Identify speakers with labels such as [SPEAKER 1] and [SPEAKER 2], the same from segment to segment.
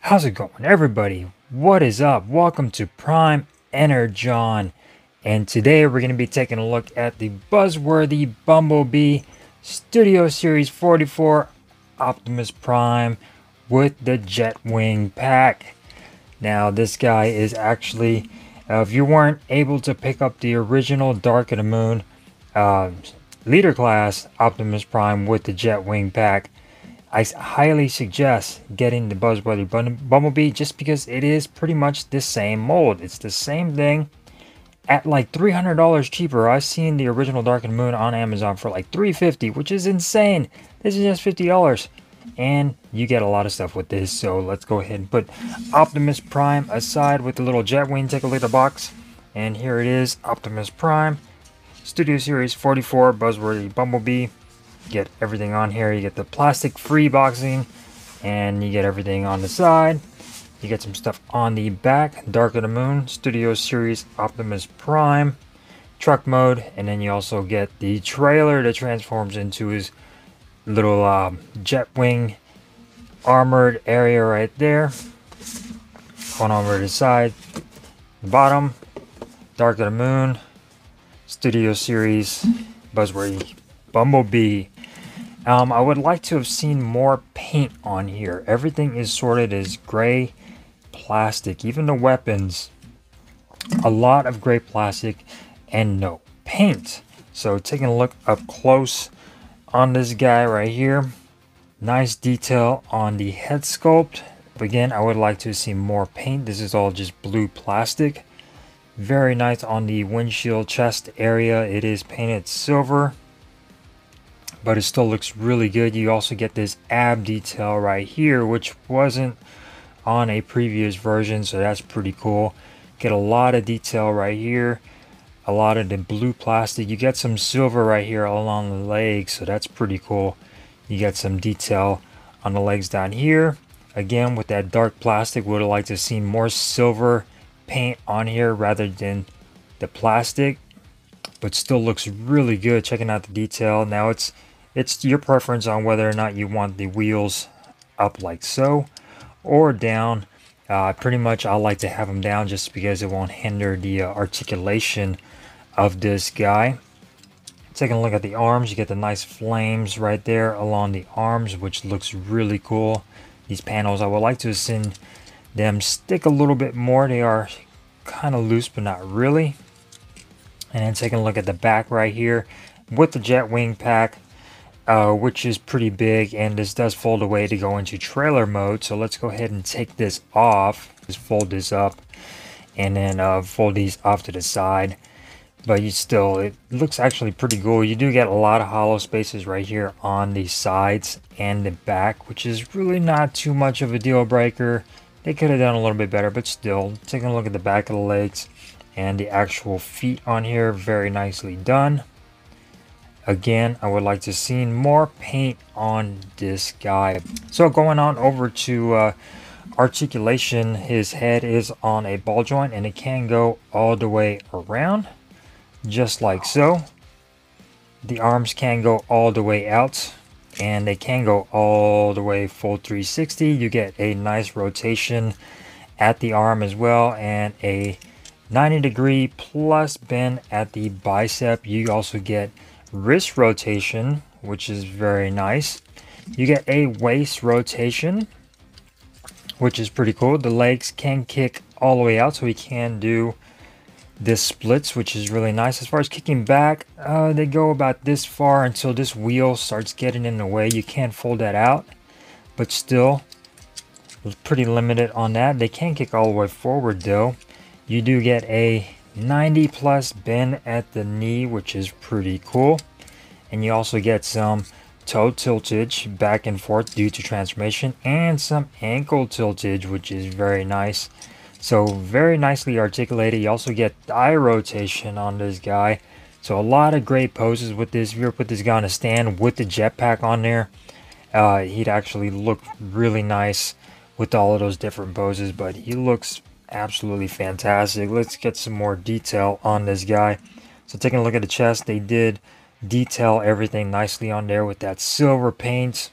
[SPEAKER 1] How's it going, everybody? What is up? Welcome to Prime Energon, and today we're going to be taking a look at the Buzzworthy Bumblebee Studio Series 44 Optimus Prime with the Jet Wing pack. Now, this guy is actually, if you weren't able to pick up the original Dark of the Moon Leader Class Optimus Prime with the Jet Wing pack, I highly suggest getting the Buzzworthy Bumblebee just because it is pretty much the same mold. It's the same thing at like $300 cheaper. I've seen the original Dark and Moon on Amazon for like $350, which is insane. This is just $50 and you get a lot of stuff with this. So let's go ahead and put Optimus Prime aside with the little jet wing. Take a look at the box, and here it is, Optimus Prime Studio Series 44 Buzzworthy Bumblebee. Get everything on here. You get the plastic free boxing, and you get everything on the side. You get some stuff on the back. Dark of the Moon Studio Series Optimus Prime truck mode, and then you also get the trailer that transforms into his little jet wing armored area right there. Going over to the side, the bottom, Dark of the Moon Studio Series Buzzworthy Bumblebee. I would like to have seen more paint on here. Everything is sorted as gray plastic, even the weapons. A lot of gray plastic and no paint. So taking a look up close on this guy right here. Nice detail on the head sculpt. But again, I would like to see more paint. This is all just blue plastic. Very nice on the windshield chest area. It is painted silver, but it still looks really good. You also get this ab detail right here, which wasn't on a previous version, so that's pretty cool. Get a lot of detail right here, a lot of the blue plastic. You get some silver right here along the legs, so that's pretty cool. You get some detail on the legs down here. Again, with that dark plastic, would have liked to see more silver paint on here rather than the plastic, but still looks really good. Checking out the detail. Now it's your preference on whether or not you want the wheels up like so or down. Pretty much I like to have them down just because it won't hinder the articulation of this guy. Taking a look at the arms, you get the nice flames right there along the arms, which looks really cool. These panels, I would like to have seen them stick a little bit more. They are kind of loose, but not really. And then taking a look at the back right here with the jet wing pack, which is pretty big, and this does fold away to go into trailer mode. So let's go ahead and take this off. Just fold this up and then fold these off to the side. But it looks actually pretty cool. You do get a lot of hollow spaces right here on the sides and the back, which is really not too much of a deal breaker. They could have done a little bit better, but still, taking a look at the back of the legs and the actual feet on here, very nicely done. Again, I would like to see more paint on this guy. So going on over to articulation, his head is on a ball joint and it can go all the way around, just like so. The arms can go all the way out, and they can go all the way full 360. You get a nice rotation at the arm as well, and a 90-degree plus bend at the bicep. You also get wrist rotation, which is very nice. You get a waist rotation, which is pretty cool. The legs can kick all the way out, so we can do this splits, which is really nice. As far as kicking back, they go about this far until this wheel starts getting in the way. You can't fold that out, but still pretty limited on that. They can kick all the way forward though. You do get a 90 plus bend at the knee, which is pretty cool, and you also get some toe tiltage back and forth due to transformation, and some ankle tiltage, which is very nice. So very nicely articulated. You also get thigh rotation on this guy. So a lot of great poses with this. If you ever put this guy on a stand with the jetpack on there, he'd actually look really nice with all of those different poses. But he looks absolutely fantastic. Let's get some more detail on this guy. So taking a look at the chest, they did detail everything nicely on there with that silver paint.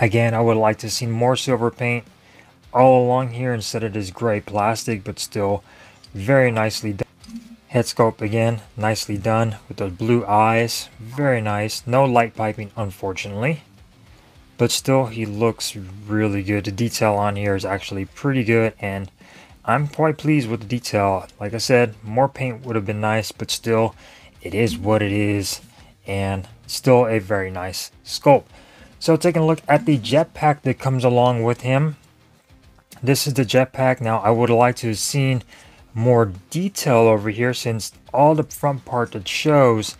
[SPEAKER 1] Again, I would like to see more silver paint all along here instead of this gray plastic, but still very nicely done. Head sculpt again, nicely done with those blue eyes. Very nice. No light piping, unfortunately. But still, he looks really good. The detail on here is actually pretty good, and I'm quite pleased with the detail. Like I said, more paint would have been nice, but still, it is what it is, and still a very nice sculpt. So taking a look at the jetpack that comes along with him. This is the jetpack. Now, I would like to have seen more detail over here, since all the front part that shows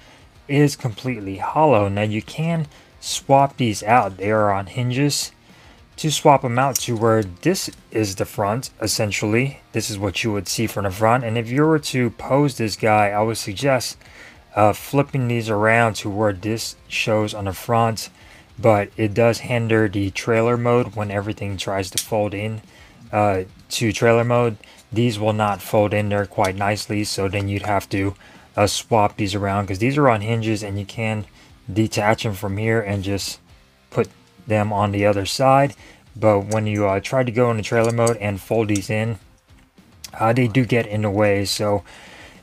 [SPEAKER 1] is completely hollow. Now you can swap these out. They are on hinges to swap them out to where this is the front. Essentially, this is what you would see from the front. And if you were to pose this guy, I would suggest flipping these around to where this shows on the front, but it does hinder the trailer mode when everything tries to fold in to trailer mode. These will not fold in there quite nicely, so then you'd have to swap these around, because these are on hinges and you can detach them from here and just put them on the other side. But when you try to go into trailer mode and fold these in, they do get in the way. So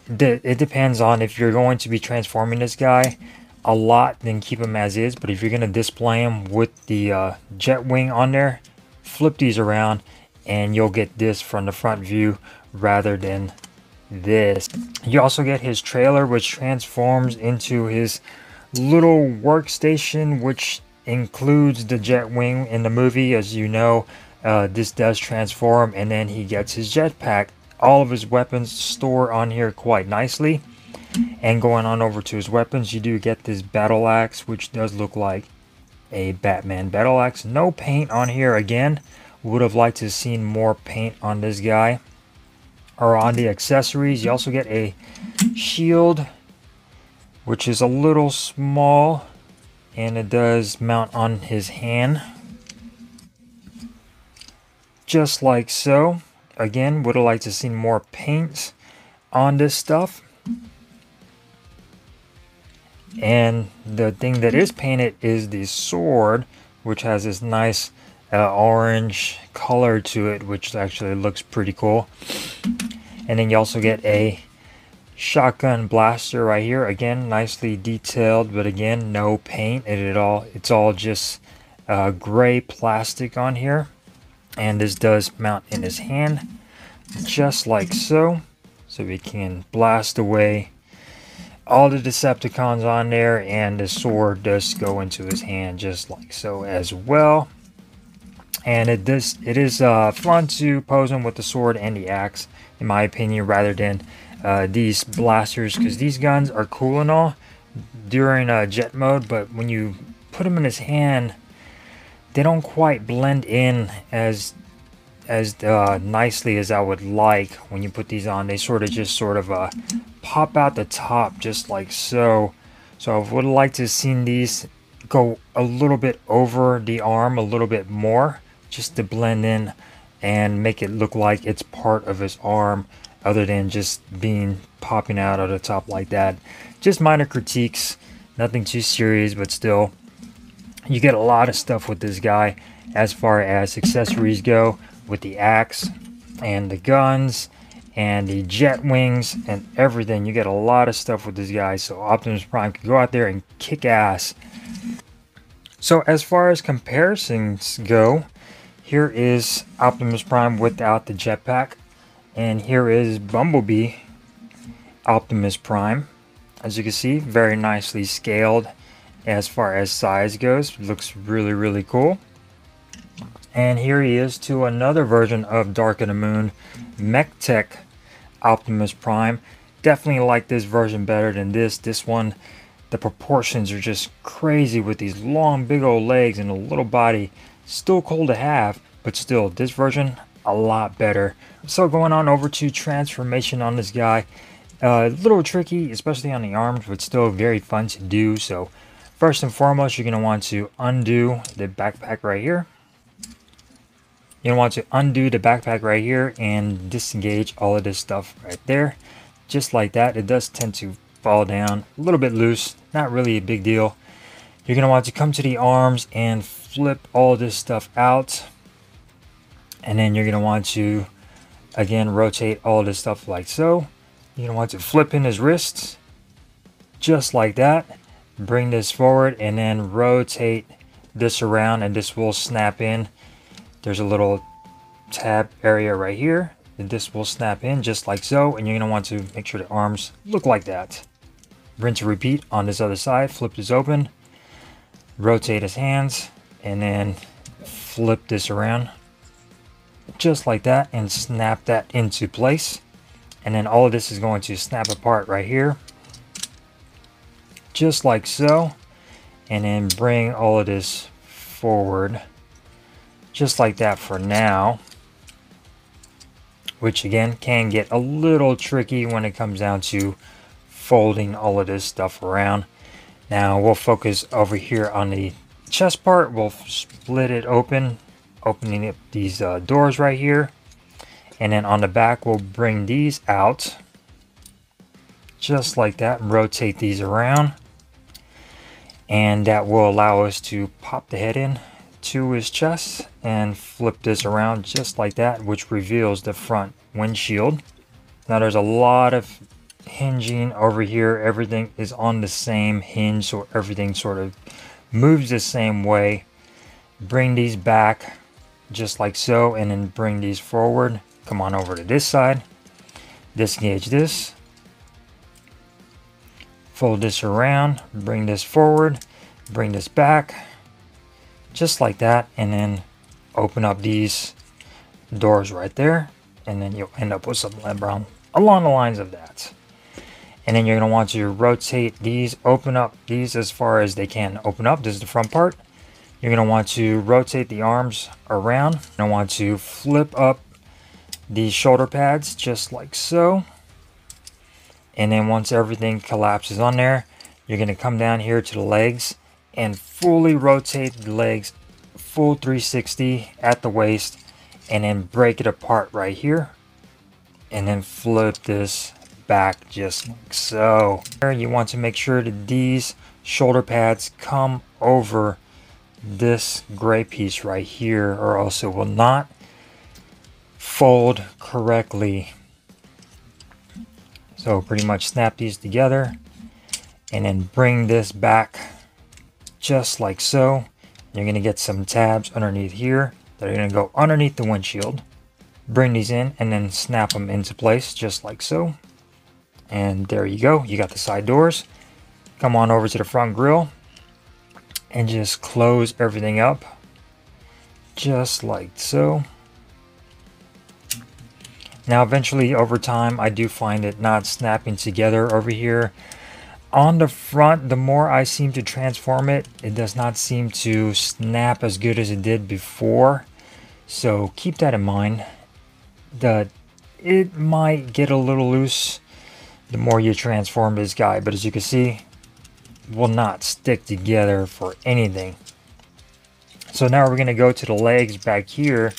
[SPEAKER 1] it depends on if you're going to be transforming this guy a lot, then keep him as is. But if you're going to display him with the jet wing on there, flip these around and you'll get this from the front view rather than this. You also get his trailer, which transforms into his little workstation, which includes the jet wing. In the movie, as you know, this does transform, and then he gets his jetpack. All of his weapons store on here quite nicely. And going on over to his weapons, you do get this battle axe, which does look like a Batman battle axe. No paint on here again. Would have liked to have seen more paint on this guy or on the accessories. You also get a shield, which is a little small, and it does mount on his hand just like so. Again, would have liked to see more paint on this stuff. And the thing that is painted is the sword, which has this nice orange color to it, which actually looks pretty cool. And then you also get a shotgun blaster right here. Again, nicely detailed, but again, no paint at all. It's all just gray plastic on here. And this does mount in his hand, just like so. So we can blast away all the Decepticons on there, and the sword does go into his hand just like so as well. And it is fun to pose him with the sword and the axe, in my opinion, rather than these blasters, because these guns are cool and all during jet mode, but when you put them in his hand, they don't quite blend in as nicely as I would like. When you put these on, they sort of pop out the top just like so. So I would like to have seen these go a little bit over the arm a little bit more, just to blend in and make it look like it's part of his arm, other than just being popping out of the top like that. Just minor critiques, nothing too serious, but still, you get a lot of stuff with this guy as far as accessories go, with the axe and the guns and the jet wings and everything. You get a lot of stuff with this guy, so Optimus Prime can go out there and kick ass. So as far as comparisons go, here is Optimus Prime without the jetpack, and here is Bumblebee Optimus Prime. As you can see, very nicely scaled as far as size goes. Looks really, really cool. And here he is to another version of Dark of the Moon, MechTech Optimus Prime. Definitely like this version better than this. This one, the proportions are just crazy with these long, big old legs and a little body. Still cool to have, but still, this version, a lot better. So going on over to transformation on this guy. A little tricky, especially on the arms, but still very fun to do. So first and foremost, you're going to want to undo the backpack right here. You're going to want to undo the backpack right here and disengage all of this stuff right there. Just like that. It does tend to fall down a little bit loose. Not really a big deal. You're going to want to come to the arms and flip all this stuff out. And then you're going to want to, again, rotate all this stuff like so. You're going to want to flip in his wrists, just like that. Bring this forward and then rotate this around, and this will snap in. There's a little tab area right here, and this will snap in just like so. And you're going to want to make sure the arms look like that. Rinse and repeat on this other side. Flip this open, rotate his hands, and then flip this around just like that and snap that into place. And then all of this is going to snap apart right here, just like so. And then bring all of this forward just like that for now, which again can get a little tricky when it comes down to folding all of this stuff around. Now we'll focus over here on the chest part. We'll split it open, opening up these doors right here. And then on the back, we'll bring these out just like that and rotate these around. And that will allow us to pop the head in to his chest and flip this around just like that, which reveals the front windshield. Now there's a lot of hinging over here. Everything is on the same hinge, so everything sort of moves the same way. Bring these back just like so, and then bring these forward. Come on over to this side, disengage this, fold this around, bring this forward, bring this back just like that, and then open up these doors right there, and then you'll end up with something along the lines of that. And then you're going to want to rotate these, open up these as far as they can open up. This is the front part. You're going to want to rotate the arms around. You're going to want to flip up these shoulder pads just like so. And then once everything collapses on there, you're going to come down here to the legs and fully rotate the legs, full 360 at the waist, and then break it apart right here. And then flip this back just like so. You want to make sure that these shoulder pads come over this gray piece right here, or else it will not fold correctly. So pretty much snap these together and then bring this back just like so. You're going to get some tabs underneath here that are going to go underneath the windshield. Bring these in and then snap them into place just like so. And there you go. You got the side doors. Come on over to the front grille and just close everything up just like so. Now eventually over time I do find it not snapping together over here. On the front, the more I seem to transform it, it does not seem to snap as good as it did before. So keep that in mind. That it might get a little loose the more you transform this guy, but as you can see, will not stick together for anything. So now we're going to go to the legs back here,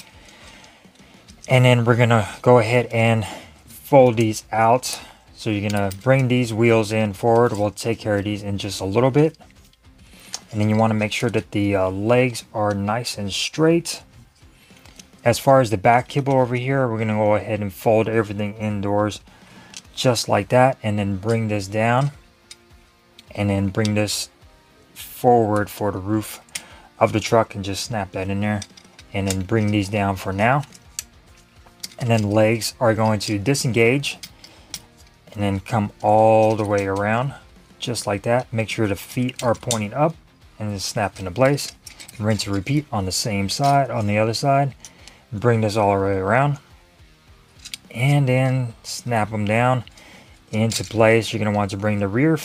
[SPEAKER 1] and then we're going to go ahead and fold these out. So you're going to bring these wheels in forward. We'll take care of these in just a little bit. And then you want to make sure that the legs are nice and straight. As far as the back kibble over here, we're going to go ahead and fold everything indoors just like that, and then bring this down, and then bring this forward for the roof of the truck and just snap that in there, and then bring these down for now. And then the legs are going to disengage and then come all the way around just like that. Make sure the feet are pointing up and then snap into place. Rinse and repeat on the same side, on the other side. Bring this all the way around and then snap them down into place. You're going to want to bring the rear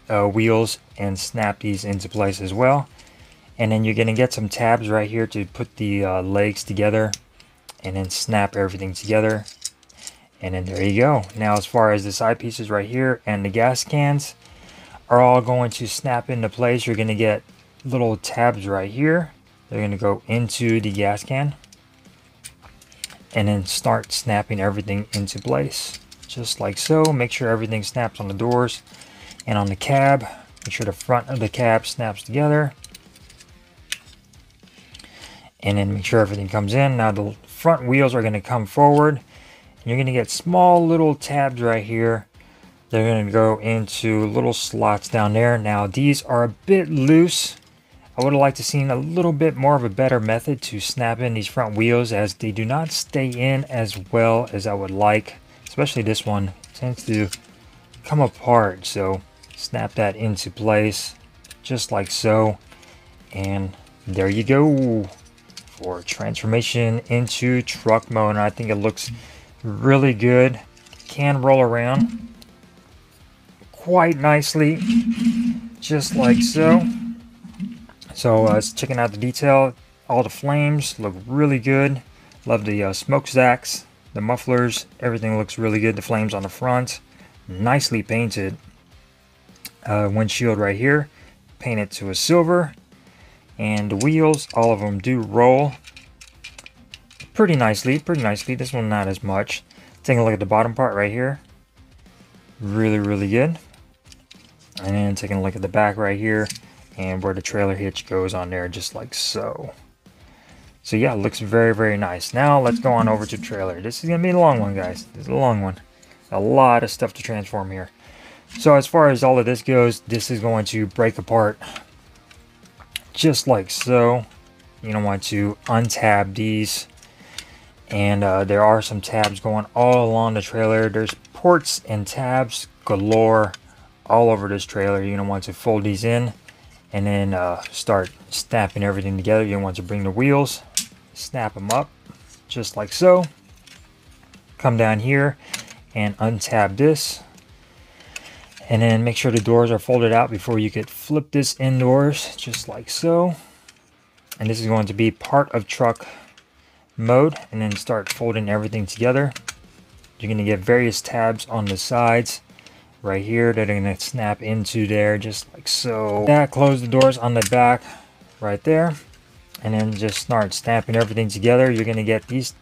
[SPEAKER 1] wheels and snap these into place as well. And then you're going to get some tabs right here to put the legs together and then snap everything together. And then there you go. Now as far as the side pieces right here and the gas cans are all going to snap into place. You're going to get little tabs right here. They're going to go into the gas can and then start snapping everything into place just like so. Make sure everything snaps on the doors and on the cab. Make sure the front of the cab snaps together, and then make sure everything comes in. Now the front wheels are going to come forward. And you're going to get small little tabs right here. They're going to go into little slots down there. Now these are a bit loose. I would have liked to seen a little bit more of a better method to snap in these front wheels, as they do not stay in as well as I would like. Especially this one tends to come apart. So snap that into place just like so. And there you go for transformation into truck mode. And I think it looks really good. Can roll around quite nicely, just like so. So checking out the detail, all the flames look really good. Love the smokestacks, the mufflers, everything looks really good. The flames on the front, nicely painted. Windshield right here, painted to a silver. And the wheels, all of them do roll pretty nicely, This one not as much. Taking a look at the bottom part right here, really good. And then taking a look at the back right here, and where the trailer hitch goes on there, just like so. So yeah, it looks very nice. Now let's go on over to the trailer. This is gonna be a long one, guys. This is a long one. A lot of stuff to transform here. So as far as all of this goes, this is going to break apart just like so. You're gonna want to untab these, and there are some tabs going all along the trailer. There's ports and tabs galore all over this trailer. You're gonna want to fold these in and then start snapping everything together. You want to bring the wheels, snap them up just like so. Come down here and untab this, and then make sure the doors are folded out before you could flip this indoors, just like so. And this is going to be part of truck mode, and then start folding everything together. You're going to get various tabs on the sides right here that are going to snap into there, just like so. That, close the doors on the back right there, and then just start snapping everything together. You're going to get these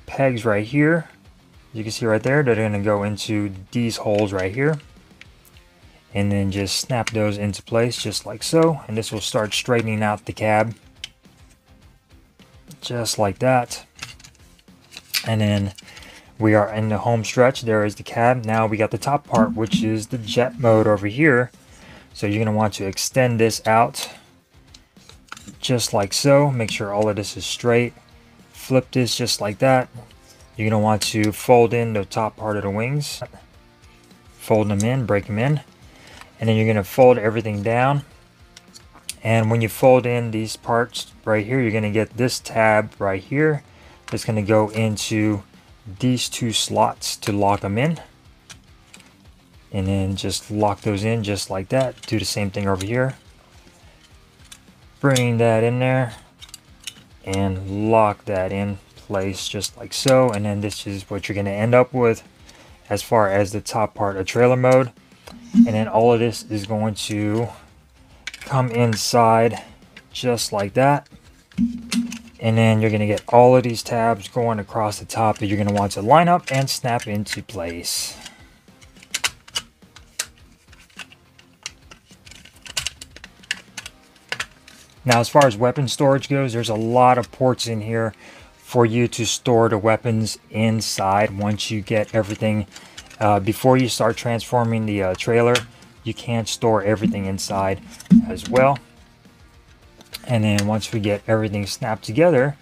[SPEAKER 1] pegs right here, you can see right there, that are going to go into these holes right here, and then just snap those into place just like so. And this will start straightening out the cab just like that. And then we are in the home stretch. There is the cab. Now we got the top part, which is the jet mode over here. So you're going to want to extend this out just like so. Make sure all of this is straight. Flip this just like that. You're going to want to fold in the top part of the wings. Fold them in, break them in. And then you're going to fold everything down. And when you fold in these parts right here, you're going to get this tab right here. That's going to go into these two slots to lock them in, and then just lock those in just like that. Do the same thing over here, bring that in there and lock that in place just like so. And then this is what you're going to end up with as far as the top part of trailer mode. And then all of this is going to come inside just like that. And then you're going to get all of these tabs going across the top that you're going to want to line up and snap into place. Now, as far as weapon storage goes, there's a lot of ports in here for you to store the weapons inside. Once you get everything, before you start transforming the trailer, you can't store everything inside as well. And then once we get everything snapped together,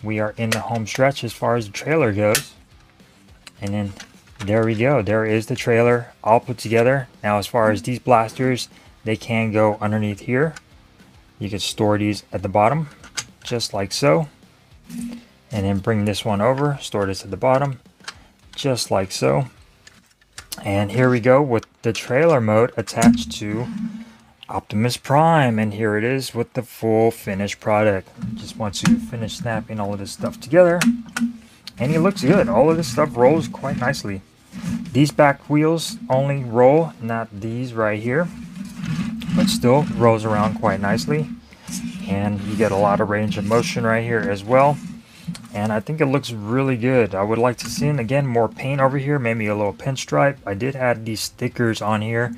[SPEAKER 1] we are in the home stretch as far as the trailer goes. And then there we go. There is the trailer all put together. Now, as far as these blasters, they can go underneath here. You can store these at the bottom, just like so. And then bring this one over, store this at the bottom, just like so. And here we go with the trailer mode attached to Optimus Prime, and here it is with the full finished product. Just want to finish snapping all of this stuff together, and it looks good. All of this stuff rolls quite nicely. These back wheels only roll, not these right here, but still rolls around quite nicely. And you get a lot of range of motion right here as well. And I think it looks really good. I would like to see, again, more paint over here, maybe a little pinstripe. I did add these stickers on here,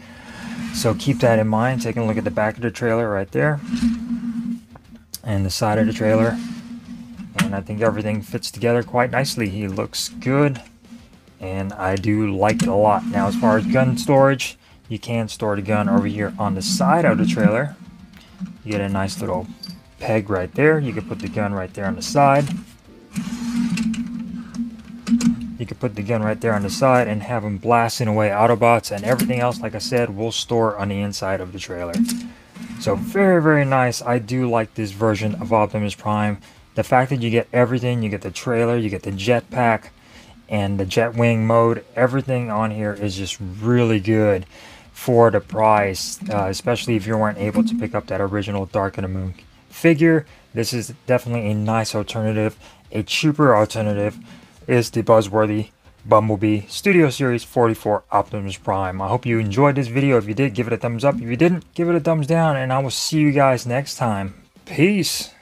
[SPEAKER 1] so keep that in mind. Taking a look at the back of the trailer right there, and the side of the trailer, and and I think everything fits together quite nicely. He looks good, and I do like it a lot. Now, as far as gun storage, you can store the gun over here on the side of the trailer. You get a nice little peg right there. You can put the gun right there on the side. You can put the gun right there on the side and have them blasting away Autobots, and everything else, like I said, will store on the inside of the trailer. So very, very nice. I do like this version of Optimus Prime. The fact that you get everything, you get the trailer, you get the jetpack, and the jet wing mode, everything on here is just really good for the price, especially if you weren't able to pick up that original Dark of the Moon figure. This is definitely a nice alternative. A cheaper alternative is the Buzzworthy Bumblebee Studio Series 44 Optimus Prime. I hope you enjoyed this video. If you did, give it a thumbs up. If you didn't, give it a thumbs down, and I will see you guys next time. Peace.